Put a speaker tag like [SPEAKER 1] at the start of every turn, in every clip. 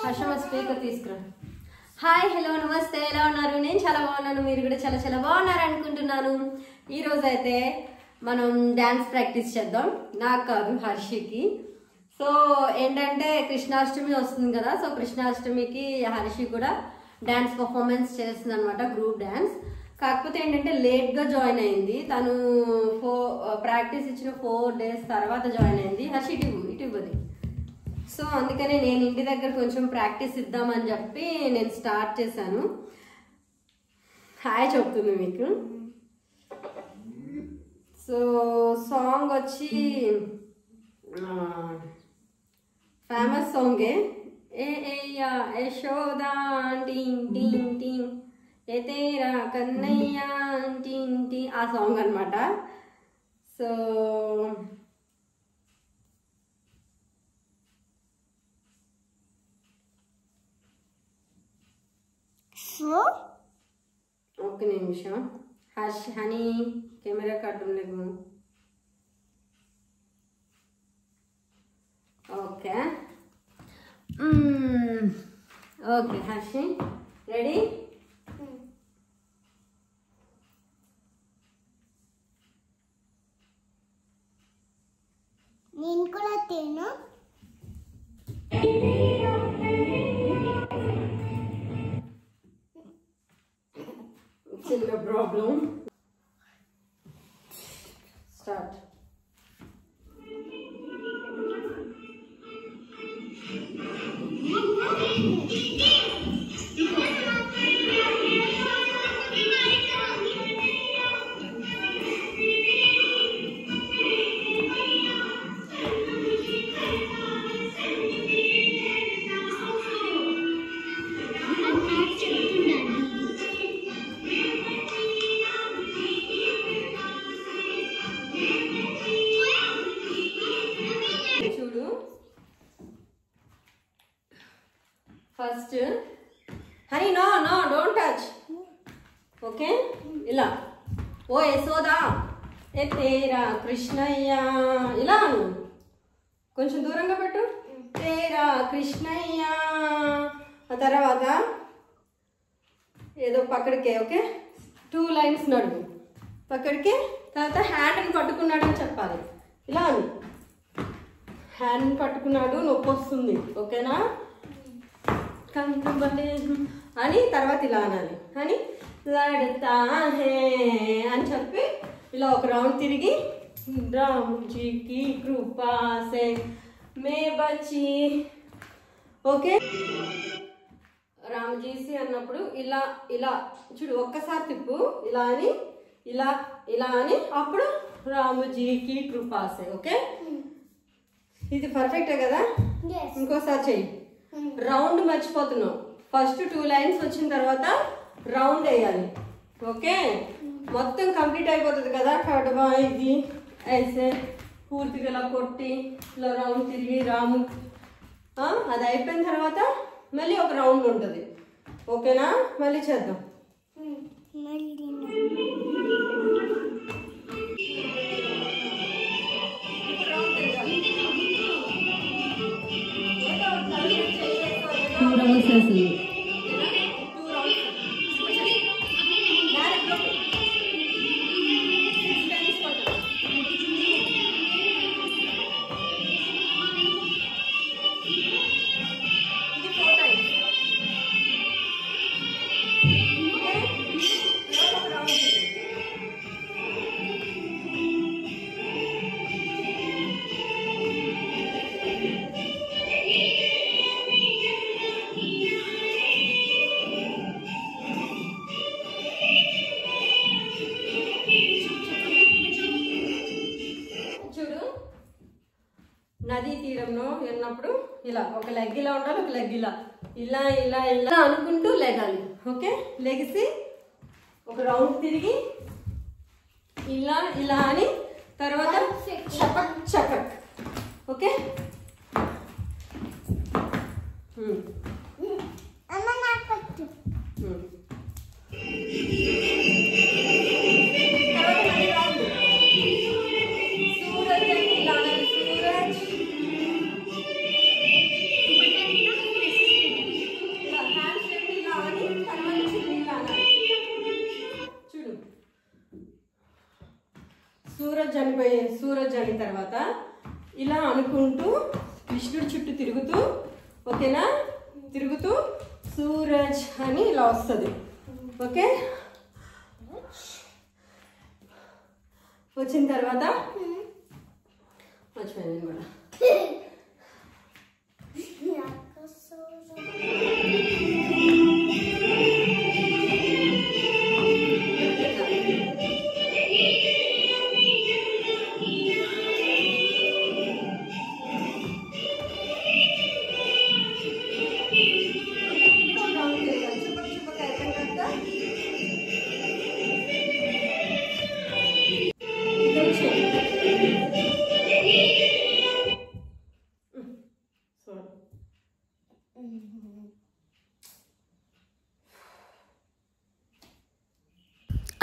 [SPEAKER 1] హర్షమ speaker తీసుకురా. Hi, hello, నమస్తే, ఎలా ఉన్నారు? నేను చాలా బాగున్నాను, మీరు కూడా చాలా చాలా బాగున్నారు అనుకుంటున్నాను. ఈరోజు అయితే మనం డ్యాన్స్ ప్రాక్టీస్ చేద్దాం, నాకు కాదు హర్షికి. సో ఏంటంటే కృష్ణాష్టమి వస్తుంది కదా, సో కృష్ణాష్టమికి హర్షి కూడా డ్యాన్స్ పర్ఫార్మెన్స్ చేస్తుంది అనమాట, గ్రూప్ డ్యాన్స్. కాకపోతే ఏంటంటే లేట్గా జాయిన్ అయింది తను. ప్రాక్టీస్ ఇచ్చిన 4 days తర్వాత జాయిన్ అయింది. హర్షి ఇటు ఇవ్వది. సో అందుకనే నేను ఇంటి దగ్గర కొంచెం ప్రాక్టీస్ ఇద్దామని చెప్పి నేను స్టార్ట్ చేశాను. హాయ్ చెప్తుంది మీకు. సో సాంగ్ వచ్చి ఫేమస్ సాంగే, ఏ ఏయ్యా యశోదా టీం టీం టీం ఏ తేరా కన్నయ్యా టీం టీ, ఆ సాంగ్ అనమాట. సో ఒక్క నిమిషం. హనీ కెమెరా కట్టం లేకు. Okay okay Harshi ready?
[SPEAKER 2] నేను కూడా తిను.
[SPEAKER 1] చిన్న problem. Start. First honey no no don't touch. Okay, ఇలా ఓ యశోదా ఏ తేరా కృష్ణయ్య, ఇలా అను. కొంచెం దూరంగా పెట్టు. తేరా కృష్ణయ్య. ఆ తర్వాత ఏదో పక్కడికే. ఓకే, 2 lines నడుము పక్కడికే. తర్వాత హ్యాండ్ని పట్టుకున్నాడని చెప్పాలి. ఇలా అను. హ్యాండ్ పట్టుకున్నాడు, నొప్పి వస్తుంది. ఓకేనా? అని తర్వాత ఇలా అనాలి. అని లడతా హే అని చెప్పి ఇలా ఒక రౌండ్ తిరిగి రామ్జీకి కృపా సే మే బచి. ఓకే, రామ్జీసి అన్నప్పుడు ఇలా ఇలా చూడు, ఒక్కసారి తిప్పు. ఇలా అని ఇలా ఇలా అని అప్పుడు రాముజీకి కృపా సే. ఓకే, ఇది పర్ఫెక్టే కదా? ఇంకోసారి చెయ్యి. రౌండ్ మర్చిపోతున్నావు. ఫస్ట్ 2 lines వచ్చిన తర్వాత రౌండ్ వేయాలి. ఓకే, మొత్తం కంప్లీట్ అయిపోతుంది కదా. కడవా ఇది అయితే పూర్తిగా ఇలా కొట్టి ఇలా రౌండ్ తిరిగి రాము. అది అయిపోయిన తర్వాత మళ్ళీ ఒక రౌండ్ ఉంటుంది. ఓకేనా? మళ్ళీ చేద్దాం. నదీ తీరంలో వెళ్ళినప్పుడు ఇలా ఒక లెగ్ ఇలా ఉండాలి, ఒక లెగ్ ఇలా ఇలా ఇలా ఇలా అనుకుంటూ లెగాలి. ఓకే, లెగిసి ఒక రౌండ్ తిరిగి ఇలా ఇలా అని తర్వాత చపక్ చకక్. ఓకే, తర్వాత ఇలా అనుకుంటూ కృష్ణుడి చుట్టూ తిరుగుతూ, ఓకేనా, తిరుగుతూ సూరజ్ అని ఇలా వస్తుంది. ఓకే, వచ్చిన తర్వాత మర్చిపోయాను కూడా.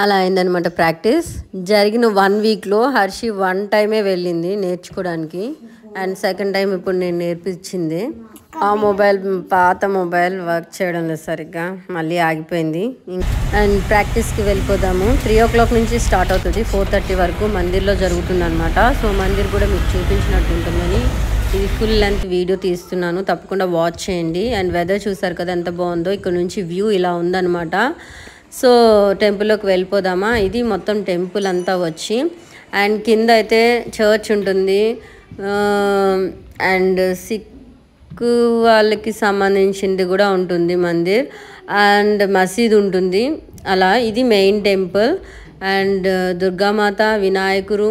[SPEAKER 1] అలా అయిందనమాట ప్రాక్టీస్. జరిగిన 1 వీక్లో హర్షి 1 టైమే వెళ్ళింది నేర్చుకోవడానికి, అండ్ సెకండ్ టైం ఇప్పుడు నేను నేర్పించింది. ఆ మొబైల్, పాత మొబైల్ వర్క్ చేయడం లేదు సరిగ్గా, మళ్ళీ ఆగిపోయింది. అండ్ ప్రాక్టీస్కి వెళ్ళిపోదాము. 3 o'clock నుంచి స్టార్ట్ అవుతుంది, 4:30 వరకు మందిర్లో జరుగుతుంది అనమాట. సో మందిర్ కూడా మీకు చూపించినట్టు ఉంటుందని ఇది ఫుల్ లెంత్ వీడియో తీస్తున్నాను, తప్పకుండా వాచ్ చేయండి. అండ్ వెదర్ చూసారు కదా ఎంత బాగుందో, ఇక్కడ నుంచి వ్యూ ఇలా ఉందన్నమాట. సో టెంపుల్లోకి వెళ్ళిపోదామా. ఇది మొత్తం టెంపుల్ అంతా వచ్చి, అండ్ కింద అయితే చర్చ్ ఉంటుంది, అండ్ సిక్ వాళ్ళకి సంబంధించింది కూడా ఉంటుంది మందిర్, అండ్ మసీద్ ఉంటుంది. అలా ఇది మెయిన్ టెంపుల్. అండ్ దుర్గామాత, వినాయకుడు,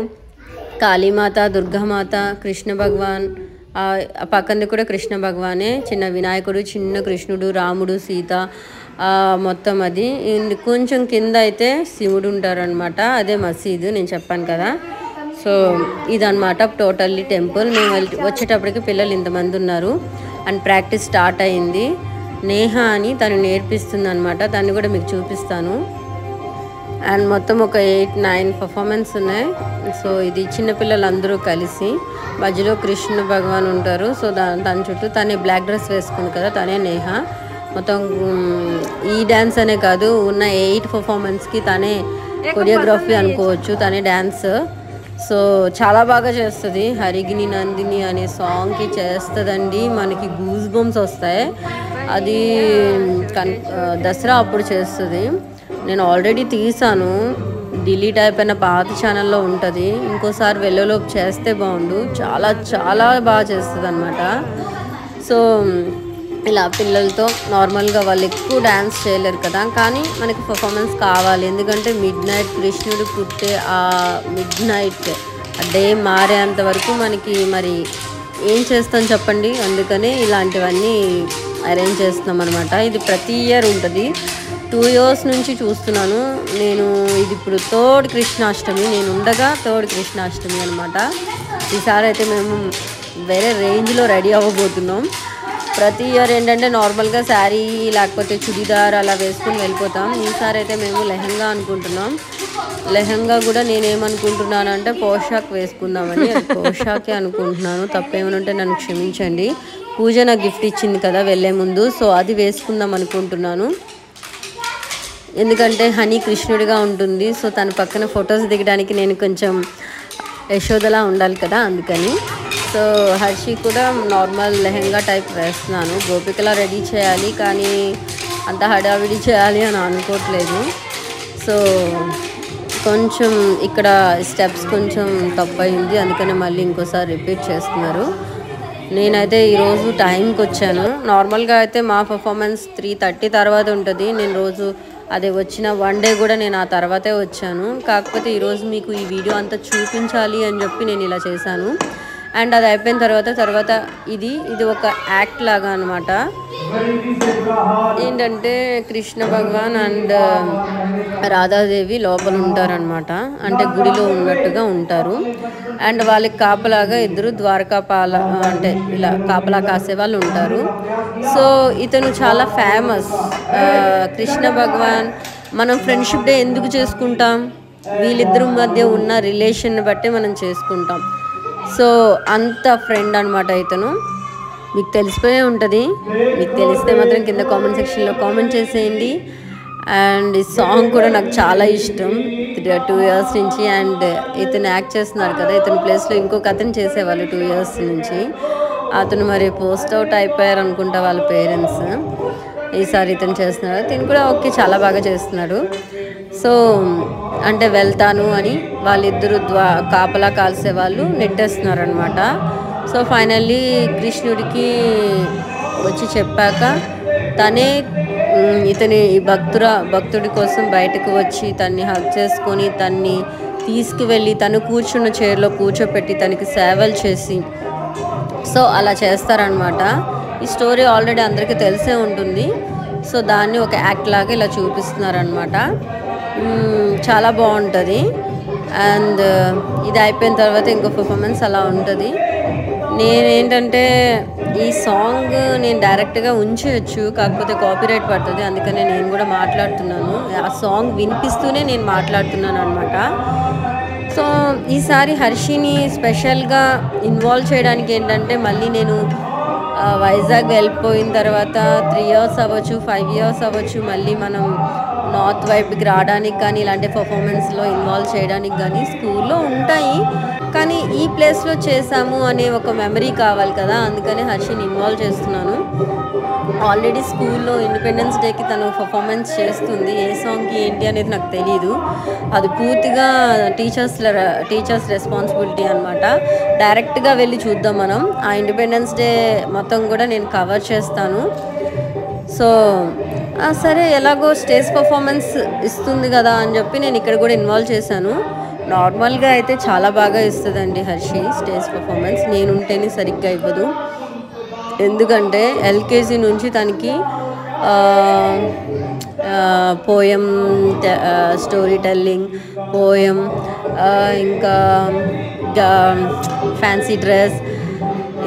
[SPEAKER 1] కాళీమాత, దుర్గామాత, కృష్ణ భగవాన్, పక్కనది కూడా కృష్ణ భగవానే, చిన్న వినాయకుడు, చిన్న కృష్ణుడు, రాముడు, సీత, మొత్తం అది. కొంచెం కింద అయితే శివుడు ఉంటారనమాట, అదే మసీదు నేను చెప్పాను కదా. సో ఇదన్నమాట టోటల్లీ టెంపుల్. మేము వచ్చేటప్పటికి పిల్లలు ఇంతమంది ఉన్నారు, అండ్ ప్రాక్టీస్ స్టార్ట్ అయింది. నేహ అని తను నేర్పిస్తుంది అనమాట, దాన్ని కూడా మీకు చూపిస్తాను. అండ్ మొత్తం ఒక 8-9 పర్ఫార్మెన్స్ ఉన్నాయి. సో ఇది చిన్నపిల్లలందరూ కలిసి, మధ్యలో కృష్ణ భగవాన్ ఉంటారు. సో తన చుట్టూ తనే బ్లాక్ డ్రెస్ వేసుకుంది కదా, తనే నేహ. మొత్తం ఈ డ్యాన్స్ అనే కాదు, ఉన్న 8 పర్ఫార్మెన్స్కి తనే కొరియోగ్రఫీ అనుకోవచ్చు, తనే డ్యాన్స్. సో చాలా బాగా చేస్తుంది. హరిగిని నందిని అనే సాంగ్కి చేస్తుందండి, మనకి గూస్ బంప్స్ వస్తాయి. అది దసరా అప్పుడు చేస్తుంది. నేను ఆల్రెడీ తీసాను, డిలీట్ అయిపోయిన పాత ఛానల్లో ఉంటుంది, ఇంకోసారి వెళ్ళలోపు చేస్తే బాగుండు. చాలా చాలా బాగా చేస్తుంది అనమాట. సో ఇలా పిల్లలతో నార్మల్గా వాళ్ళు ఎక్కువ డ్యాన్స్ చేయలేరు కదా, కానీ మనకి పర్ఫార్మెన్స్ కావాలి. ఎందుకంటే మిడ్ నైట్ కృష్ణుడు పుట్టే ఆ మిడ్ నైట్ డే మారేంత వరకు మనకి మరి ఏం చేస్తాం చెప్పండి. అందుకనే ఇలాంటివన్నీ అరేంజ్ చేస్తున్నాం అనమాట. ఇది ప్రతి ఇయర్ ఉంటుంది, 2 years నుంచి చూస్తున్నాను నేను. ఇది ఇప్పుడు 3rd కృష్ణాష్టమి, నేను ఉండగా 3rd కృష్ణాష్టమి అనమాట. ఈసారి అయితే మేము వేరే రేంజ్లో రెడీ అవ్వబోతున్నాం. ప్రతి ఇయర్ ఏంటంటే నార్మల్గా శారీ లేకపోతే చుడిదార్ అలా వేసుకుని వెళ్ళిపోతాం. ఈసారి అయితే మేము లెహంగా అనుకుంటున్నాం. లెహంగా కూడా నేనేమనుకుంటున్నానంటే పోషాక్ వేసుకుందామని, పోషాకే అనుకుంటున్నాను. తప్పేమనుంటే నన్ను క్షమించండి. పూజ నాకు గిఫ్ట్ ఇచ్చింది కదా వెళ్ళే ముందు, సో అది వేసుకుందాం అనుకుంటున్నాను. ఎందుకంటే హనీ కృష్ణుడిగా ఉంటుంది, సో తన పక్కన ఫొటోస్ దిగడానికి నేను కొంచెం యశోదలా ఉండాలి కదా, అందుకని. సో హర్షి కూడా నార్మల్ లెహంగా టైప్ వేస్తున్నాను. గోపికలా రెడీ చేయాలి, కానీ అంత హడావిడి చేయాలి అని అనుకోవట్లేదు. సో కొంచెం ఇక్కడ స్టెప్స్ కొంచెం తప్పయింది, అందుకని మళ్ళీ ఇంకోసారి రిపీట్ చేస్తున్నారు. నేనైతే ఈరోజు టైంకి వచ్చాను. నార్మల్గా అయితే మా పర్ఫార్మెన్స్ 3:30 తర్వాత ఉంటుంది. నేను రోజు అదే వచ్చిన 1 day కూడా నేను ఆ తర్వాతే వచ్చాను. కాకపోతే ఈరోజు మీకు ఈ వీడియో అంతా చూపించాలి అని చెప్పి నేను ఇలా చేశాను. అండ్ అది అయిపోయిన తర్వాత ఇది ఒక యాక్ట్ లాగా అనమాట. ఏంటంటే కృష్ణ భగవాన్ అండ్ రాధాదేవి లోపల ఉంటారనమాట, అంటే గుడిలో ఉన్నట్టుగా ఉంటారు. అండ్ వాళ్ళకి కాపలాగా 2 ద్వారకాపాల, అంటే ఇలా కాపలా కాసే వాళ్ళు ఉంటారు. సో ఇతను చాలా ఫేమస్. కృష్ణ భగవాన్, మనం ఫ్రెండ్షిప్ డే ఎందుకు చేసుకుంటాం? వీళ్ళిద్దరి మధ్య ఉన్న రిలేషన్ బట్టి మనం చేసుకుంటాం. సో అంత ఫ్రెండ్ అనమాట ఇతను. మీకు తెలిసిపోయే ఉంటుంది, మీకు తెలిస్తే మాత్రం కింద కామెంట్ సెక్షన్లో కామెంట్ చేసేయండి. అండ్ ఈ సాంగ్ కూడా నాకు చాలా ఇష్టం 2 ఇయర్స్ నుంచి. అండ్ ఇతను యాక్ట్ చేస్తున్నాడు కదా, ఇతని ప్లేస్లో ఇంకొక అతను చేసేవాళ్ళు 2 ఇయర్స్ నుంచి. అతను మరి పోస్ట్ అవుట్ అయిపోయారు అనుకుంటా వాళ్ళ పేరెంట్స్. ఈసారి ఇతను చేస్తున్నాడు, తిను కూడా ఓకే చాలా బాగా చేస్తున్నాడు. సో అంటే వెళ్తాను అని వాళ్ళిద్దరు కాపలా కాల్సే వాళ్ళు నెట్టేస్తున్నారు అనమాట. సో ఫైనల్లీ కృష్ణుడికి వచ్చి చెప్పాక తనే ఇతని భక్తుడి కోసం బయటకు వచ్చి తన్ని హగ్ చేసుకొని తన్ని తీసుకువెళ్ళి తను కూర్చున్న చైర్లో కూర్చోపెట్టి తనకి సేవలు చేసి సో అలా చేస్తారనమాట. ఈ స్టోరీ ఆల్రెడీ అందరికీ తెలిసే ఉంటుంది. సో దాన్ని ఒక యాక్ట్ లాగా ఇలా చూపిస్తున్నారనమాట. చాలా బాగుంటుంది. అండ్ ఇది అయిపోయిన తర్వాత ఇంకో పర్ఫార్మెన్స్ అలా ఉంటుంది. నేనేంటంటే ఈ సాంగ్ నేను డైరెక్ట్గా ఉంచవచ్చు, కాకపోతే కాపీరైట్ పడుతుంది, అందుకనే నేను కూడా మాట్లాడుతున్నాను. ఆ సాంగ్ వినిపిస్తూనే నేను మాట్లాడుతున్నాను అనమాట. సో ఈసారి హర్షిని స్పెషల్గా ఇన్వాల్వ్ చేయడానికి ఏంటంటే మళ్ళీ నేను వైజాగ్ వెళ్ళిపోయిన తర్వాత 3 ఇయర్స్ అవ్వచ్చు, 5 ఇయర్స్ అవ్వచ్చు, మళ్ళీ మనం నార్త్ వైపుకి రావడానికి కానీ ఇలాంటి పర్ఫార్మెన్స్లో ఇన్వాల్వ్ చేయడానికి కానీ స్కూల్లో ఉంటాయి. కానీ ఈ ప్లేస్లో చేసాము అనే ఒక మెమరీ కావాలి కదా, అందుకని హర్షిని ఇన్వాల్వ్ చేస్తున్నాను. ఆల్రెడీ స్కూల్లో ఇండిపెండెన్స్ డేకి తను పర్ఫార్మెన్స్ చేస్తుంది. ఏ సాంగ్కి ఏంటి అనేది నాకు తెలియదు, అది పూర్తిగా టీచర్స్ రెస్పాన్సిబిలిటీ అనమాట. డైరెక్ట్గా వెళ్ళి చూద్దాం మనం. ఆ ఇండిపెండెన్స్ డే మొత్తం కూడా నేను కవర్ చేస్తాను. సో సరే ఎలాగో స్టేజ్ పర్ఫార్మెన్స్ ఇస్తుంది కదా అని చెప్పి నేను ఇక్కడ కూడా ఇన్వాల్వ్ చేశాను. నార్మల్గా అయితే చాలా బాగా ఇస్తుందండి హర్షి స్టేజ్ పర్ఫార్మెన్స్. నేనుంటేనే సరిగ్గా ఇవ్వదు, ఎందుకంటే ఎల్కేజీ నుంచి తనకి పోయం, స్టోరీ టెల్లింగ్, పోయం, ఇంకా ఫ్యాన్సీ డ్రెస్,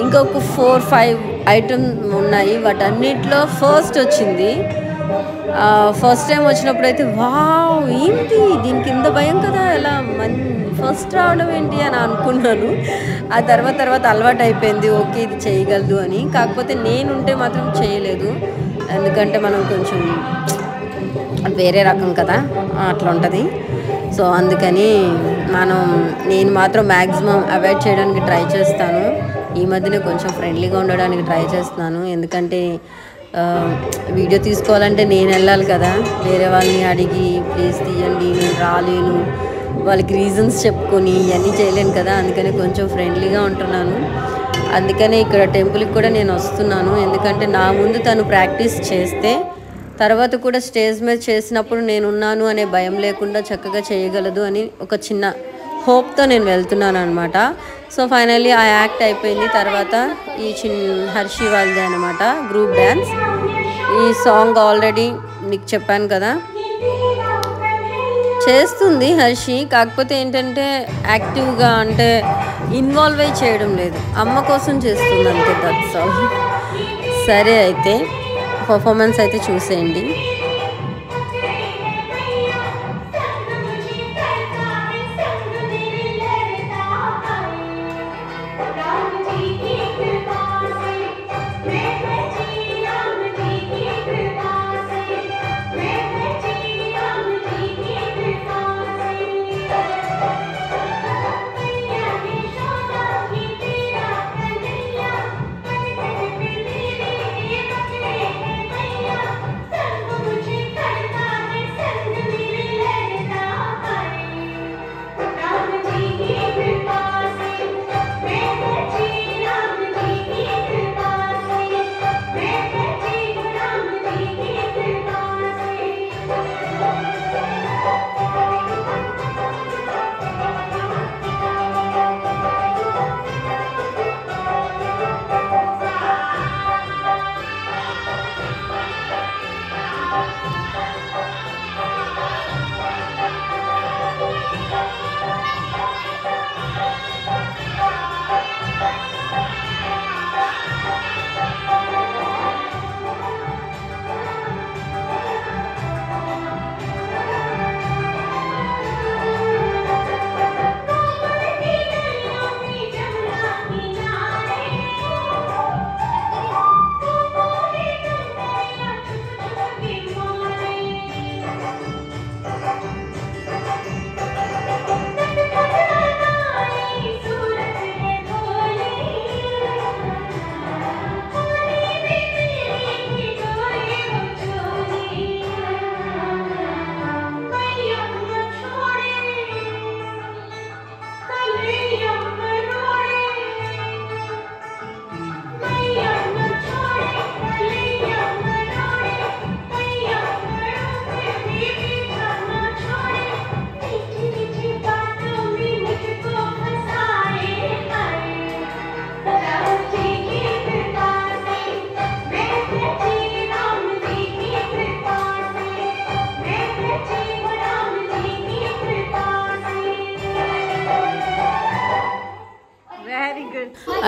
[SPEAKER 1] ఇంకొక 4-5 ఐటమ్ ఉన్నాయి. వాటన్నిటిలో ఫస్ట్ వచ్చింది. ఫస్ట్ టైం వచ్చినప్పుడు అయితే వావ్ ఏంటి దీనికి ఇంత భయం కదా, ఎలా ఫస్ట్ రావడం ఏంటి అని అనుకున్నాను. ఆ తర్వాత అలవాటు అయిపోయింది, ఓకే ఇది చేయగలదు అని. కాకపోతే నేనుంటే మాత్రం చేయలేదు, ఎందుకంటే మనం కొంచెం వేరే రకం కదా, అట్లా ఉంటుంది. సో అందుకని నేను మాత్రం మ్యాక్సిమం అవాయిడ్ చేయడానికి ట్రై చేస్తాను. ఈ మధ్యన కొంచెం ఫ్రెండ్లీగా ఉండడానికి ట్రై చేస్తున్నాను, ఎందుకంటే వీడియో తీసుకోవాలంటే నేను వెళ్ళాలి కదా, వేరే వాళ్ళని అడిగి ప్లీజ్ తీయండి నేను రాలేను వాళ్ళకి రీజన్స్ చెప్పుకొని ఇవన్నీ చేయలేను కదా, అందుకని కొంచెం ఫ్రెండ్లీగా ఉంటున్నాను. అందుకనే ఇక్కడ టెంపుల్కి కూడా నేను వస్తున్నాను, ఎందుకంటే నా ముందు తను ప్రాక్టీస్ చేస్తే తర్వాత కూడా స్టేజ్ మీద చేసినప్పుడు నేనున్నాను అనే భయం లేకుండా చక్కగా చేయగలదు అని ఒక చిన్న హోప్తో నేను వెళ్తున్నాను అనమాట. సో ఫైనల్లీ ఆ యాక్ట్ అయిపోయింది. తర్వాత ఈ హర్షి వాళ్ళదే అనమాట గ్రూప్ డ్యాన్స్. ఈ సాంగ్ ఆల్రెడీ నీకు చెప్పాను కదా చేస్తుంది హర్షి, కాకపోతే ఏంటంటే యాక్టివ్గా అంటే ఇన్వాల్వ్ అయి చేయడం లేదు, అమ్మ కోసం చేస్తుంది అంతే, దట్స్ ఆల్. సరే అయితే పర్ఫార్మెన్స్ అయితే చూసేయండి.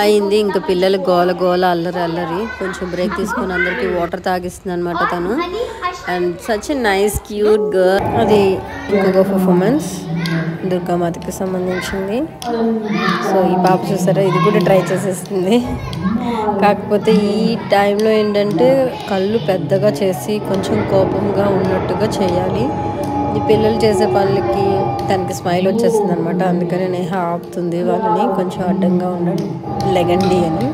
[SPEAKER 1] అయింది. ఇంకా పిల్లలు గోల గోల అల్లరి అల్లరి. కొంచెం బ్రేక్ తీసుకొని అందరికి వాటర్ తాగిస్తుంది అనమాట తను. And such a nice cute girl. అది ఇంకొక పర్ఫార్మెన్స్ దుర్గామాతకి సంబంధించింది. సో ఈ పాప చూసారా, ఇది కూడా ట్రై చేసేస్తుంది. కాకపోతే ఈ టైంలో ఏంటంటే కళ్ళు పెద్దగా చేసి కొంచెం కోపంగా ఉన్నట్టుగా చేయాలి. ఈ పిల్లలు చేసే పనులకి తనకి స్మైల్ వచ్చేస్తుంది అనమాట. అందుకని నేహ ఆపుతుంది వాళ్ళని, కొంచెం అడ్డంగా ఉండండి లెగండి అని.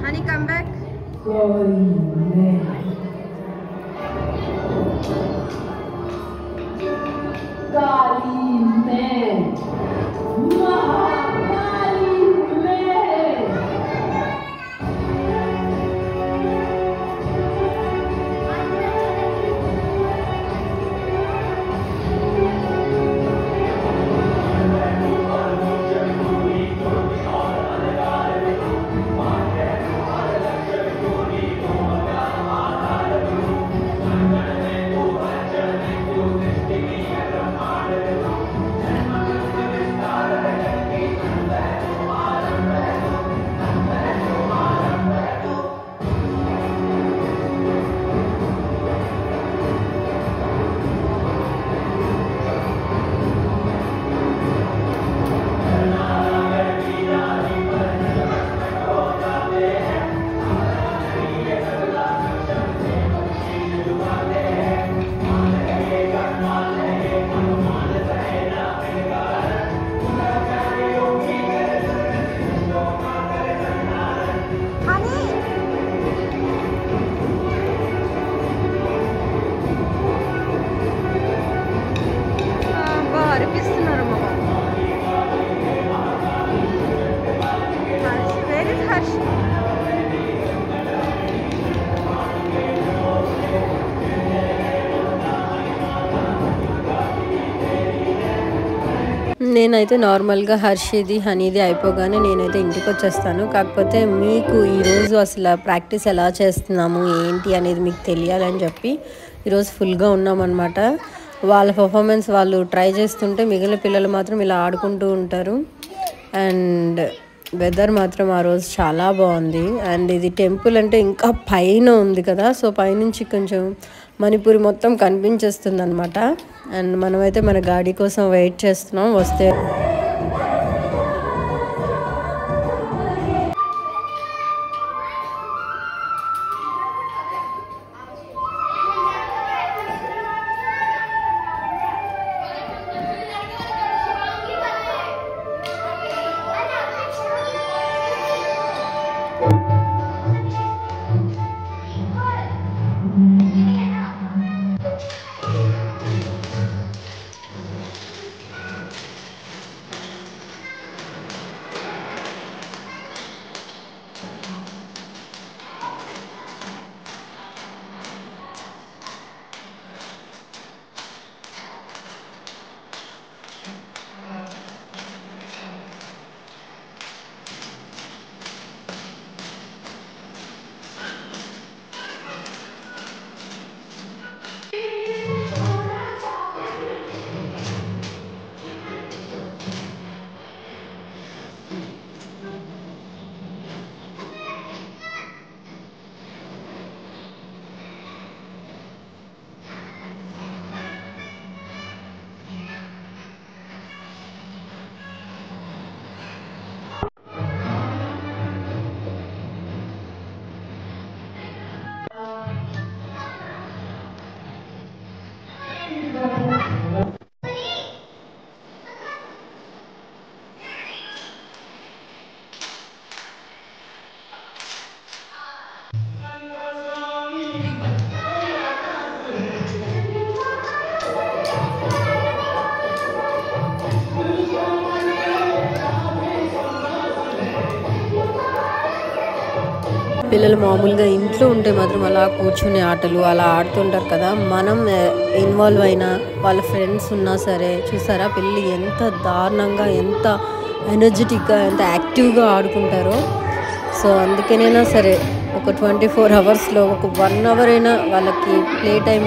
[SPEAKER 1] Honey, come back. నేనైతే నార్మల్గా హర్షిది హనీది అయిపోగానే నేనైతే ఇంటికి వచ్చేస్తాను. కాకపోతే మీకు ఈరోజు అసలు ప్రాక్టీస్ ఎలా చేస్తున్నాము ఏంటి అనేది మీకు తెలియాలని చెప్పి ఈరోజు ఫుల్గా ఉన్నామన్నమాట. వాళ్ళ పర్ఫార్మెన్స్ వాళ్ళు ట్రై చేస్తుంటే మిగిలిన పిల్లలు మాత్రం ఇలా ఆడుకుంటూ ఉంటారు. అండ్ వెదర్ మాత్రం ఆ రోజు చాలా బాగుంది. అండ్ ఇది టెంపుల్ అంటే ఇంకా పైన ఉంది కదా, సో పైనుంచి కొంచెం మణిపూరి మొత్తం కనిపించేస్తుంది అనమాట. అండ్ మనమైతే మన గాడి కోసం వెయిట్ చేస్తున్నాం వస్తే. పిల్లలు మామూలుగా ఇంట్లో ఉంటే మాత్రం అలా కూర్చునే ఆటలు అలా ఆడుతుంటారు కదా, మనం ఇన్వాల్వ్ అయినా వాళ్ళ ఫ్రెండ్స్ ఉన్నా సరే చూసారా పిల్లలు ఎంత దారుణంగా ఎంత ఎనర్జెటిక్గా ఎంత యాక్టివ్గా ఆడుకుంటారో. సో అందుకనైనా సరే
[SPEAKER 2] ఒక 24 అవర్స్లో ఒక 1 అవర్ అయినా వాళ్ళకి ప్లే టైం